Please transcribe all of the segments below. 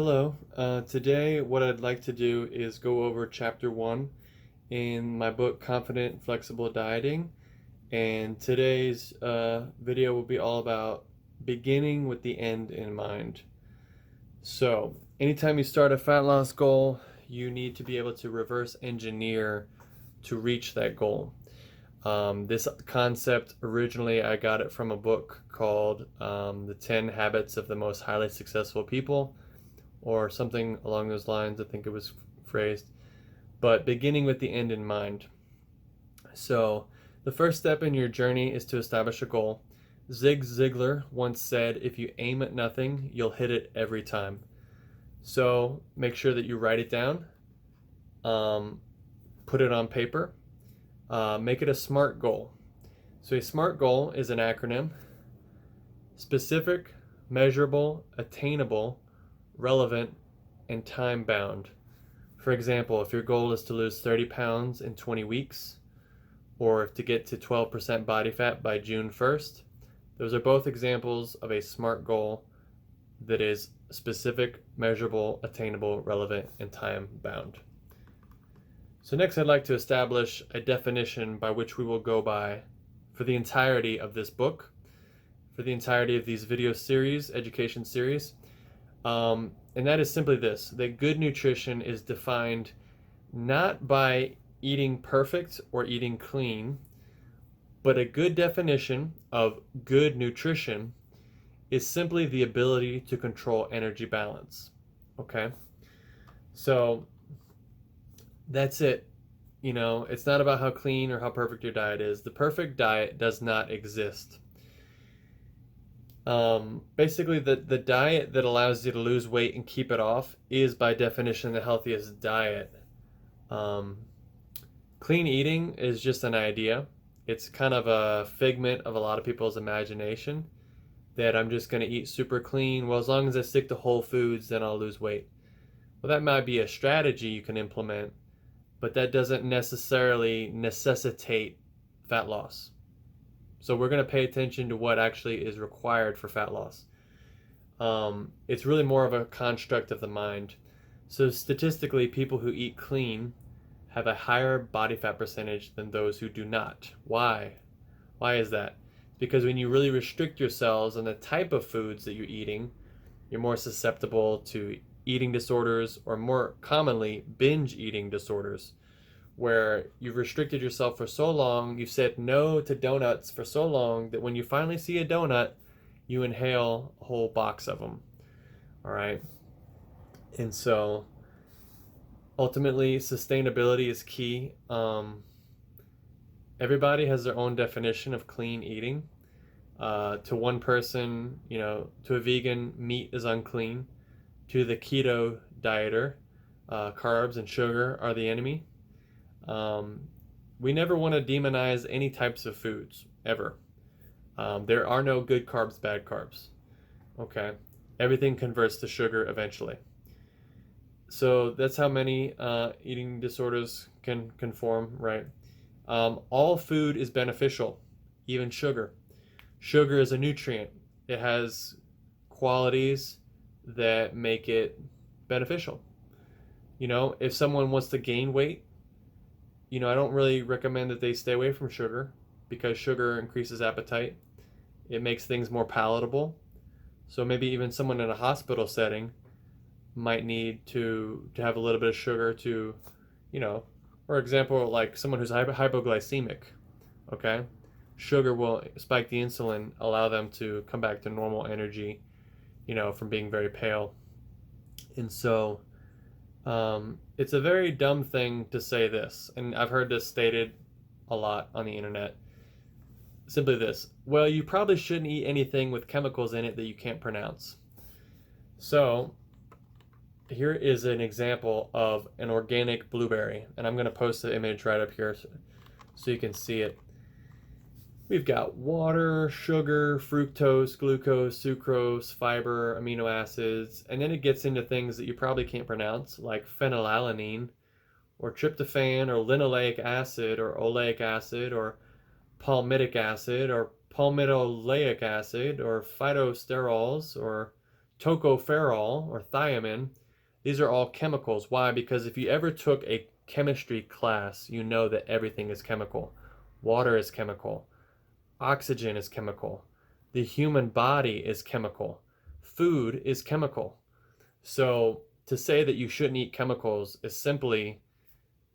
Hello. Today, what I'd like to do is go over chapter one in my book, Confident Flexible Dieting. And today's video will be all about beginning with the end in mind. So, anytime you start a fat loss goal, you need to be able to reverse engineer to reach that goal. This concept originally I got it from a book called The 10 Habits of the Most Highly Successful People, or something along those lines. I think it was phrased, but beginning with the end in mind. So, the first step in your journey is to establish a goal. Zig Ziglar once said, if you aim at nothing, you'll hit it every time. So, make sure that you write it down, put it on paper, make it a SMART goal. So, a SMART goal is an acronym: specific, measurable, attainable, relevant, and time bound. For example, if your goal is to lose 30 pounds in 20 weeks, or if to get to 12% body fat by June 1st, those are both examples of a SMART goal that is specific, measurable, attainable, relevant, and time bound. So next I'd like to establish a definition by which we will go by for the entirety of this book, for the entirety of these video series, education series. And that is simply this: that good nutrition is defined not by eating perfect or eating clean, but a good definition of good nutrition is simply the ability to control energy balance. Okay? So that's it. It's not about how clean or how perfect your diet is. The perfect diet does not exist. Basically, the diet that allows you to lose weight and keep it off is by definition the healthiest diet. Clean eating is just an idea. It's kind of a figment of a lot of people's imagination that I'm just going to eat super clean. Well, as long as I stick to whole foods, then I'll lose weight. Well, that might be a strategy you can implement, but that doesn't necessarily necessitate fat loss. So we're going to pay attention to what actually is required for fat loss. It's really more of a construct of the mind. So statistically, people who eat clean have a higher body fat percentage than those who do not. Why? Why is that? Because when you really restrict yourselves on the type of foods that you're eating, you're more susceptible to eating disorders, or more commonly, binge eating disorders, where you've restricted yourself for so long, you've said no to donuts for so long, that when you finally see a donut, you inhale a whole box of them. All right? And so ultimately, sustainability is key. Everybody has their own definition of clean eating. To one person, to a vegan, meat is unclean. To the keto dieter, carbs and sugar are the enemy. We never want to demonize any types of foods, ever. There are no good carbs, bad carbs. Okay? Everything converts to sugar eventually. So that's how many eating disorders can form, right? All food is beneficial, even sugar. Sugar is a nutrient. It has qualities that make it beneficial. If someone wants to gain weight, I don't really recommend that they stay away from sugar, because sugar increases appetite. It makes things more palatable. So maybe even someone in a hospital setting might need to have a little bit of sugar to, for example, like someone who's hypoglycemic, okay? Sugar will spike the insulin, allow them to come back to normal energy, from being very pale. And so it's a very dumb thing to say this, and I've heard this stated a lot on the internet. Simply this: well, you probably shouldn't eat anything with chemicals in it that you can't pronounce. So here is an example of an organic blueberry, and I'm going to post the image right up here so you can see it. We've got water, sugar, fructose, glucose, sucrose, fiber, amino acids, and then it gets into things that you probably can't pronounce, like phenylalanine, or tryptophan, or linoleic acid, or oleic acid, or palmitic acid, or palmitoleic acid, or phytosterols, or tocopherol or thiamine. These are all chemicals. Why? Because if you ever took a chemistry class, you know that everything is chemical. Water is chemical. Oxygen is chemical. The human body is chemical. Food is chemical. So to say that you shouldn't eat chemicals is simply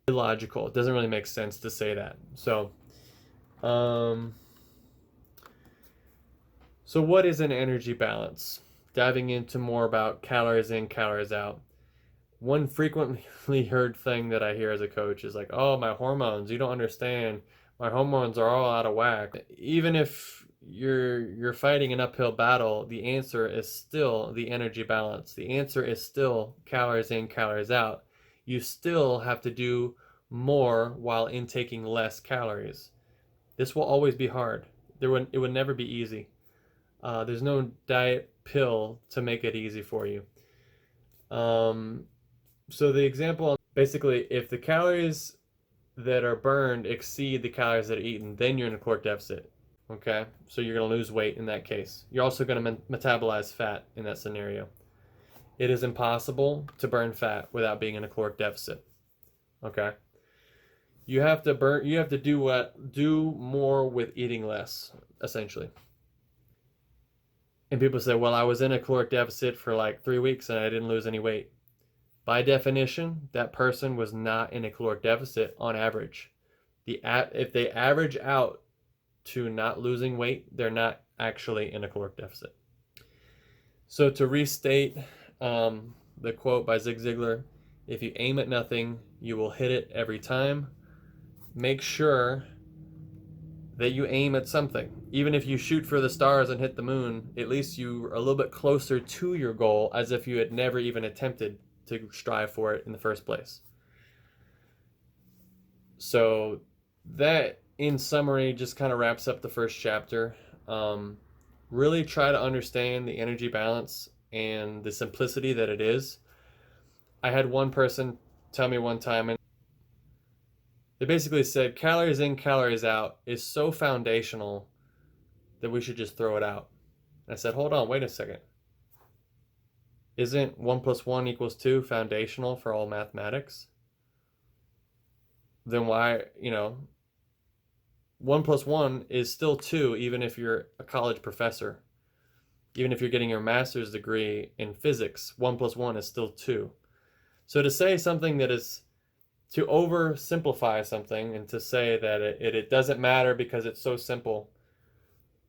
illogical. It doesn't really make sense to say that. So what is an energy balance? Diving into more about calories in, calories out. One frequently heard thing that I hear as a coach is like, oh, my hormones, you don't understand. My hormones are all out of whack. Even if you're fighting an uphill battle, the answer is still the energy balance. The answer is still calories in, calories out. You still have to do more while intaking less calories. This will always be hard. It would never be easy. There's no diet pill to make it easy for you. So the example, basically, if the calories that are burned exceed the calories that are eaten, then you're in a caloric deficit. Okay, so you're going to lose weight in that case. You're also going to metabolize fat in that scenario. It is impossible to burn fat without being in a caloric deficit. Okay, you have to do more with eating less, essentially. And people say, well, I was in a caloric deficit for like 3 weeks and I didn't lose any weight. By definition, that person was not in a caloric deficit on average. If they average out to not losing weight, they're not actually in a caloric deficit. So to restate the quote by Zig Ziglar, if you aim at nothing, you will hit it every time. Make sure that you aim at something. Even if you shoot for the stars and hit the moon, at least you're a little bit closer to your goal as if you had never even attempted to strive for it in the first place. So that, in summary, just kind of wraps up the first chapter. Really try to understand the energy balance and the simplicity that it is. I had one person tell me one time, and they basically said calories in, calories out is so foundational that we should just throw it out. And I said, hold on, wait a second. Isn't 1 + 1 = 2 foundational for all mathematics? Then why, 1 + 1 is still 2, even if you're a college professor. Even if you're getting your master's degree in physics, 1 + 1 is still 2. So to say something that is, to oversimplify something and to say that it doesn't matter because it's so simple,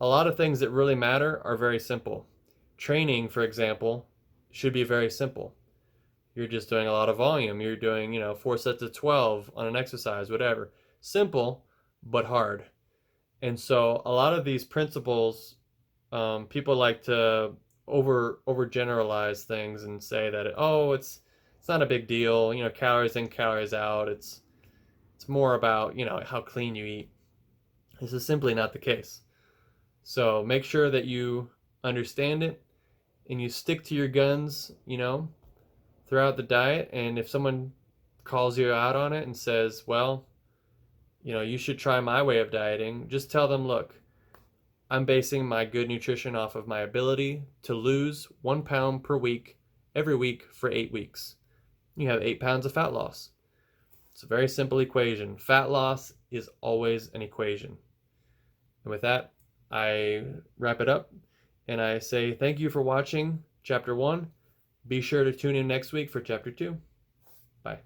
a lot of things that really matter are very simple. Training, for example, should be very simple. You're just doing a lot of volume. You're doing, 4 sets of 12 on an exercise, whatever. Simple, but hard. And so a lot of these principles, people like to overgeneralize things and say that, it's not a big deal. Calories in, calories out. It's more about, how clean you eat. This is simply not the case. So make sure that you understand it and you stick to your guns, throughout the diet. And if someone calls you out on it and says, well, you should try my way of dieting, just tell them, look, I'm basing my good nutrition off of my ability to lose 1 pound per week every week for 8 weeks. You have 8 pounds of fat loss. It's a very simple equation. Fat loss is always an equation. And with that, I wrap it up and I say thank you for watching Chapter 1. Be sure to tune in next week for Chapter 2. Bye.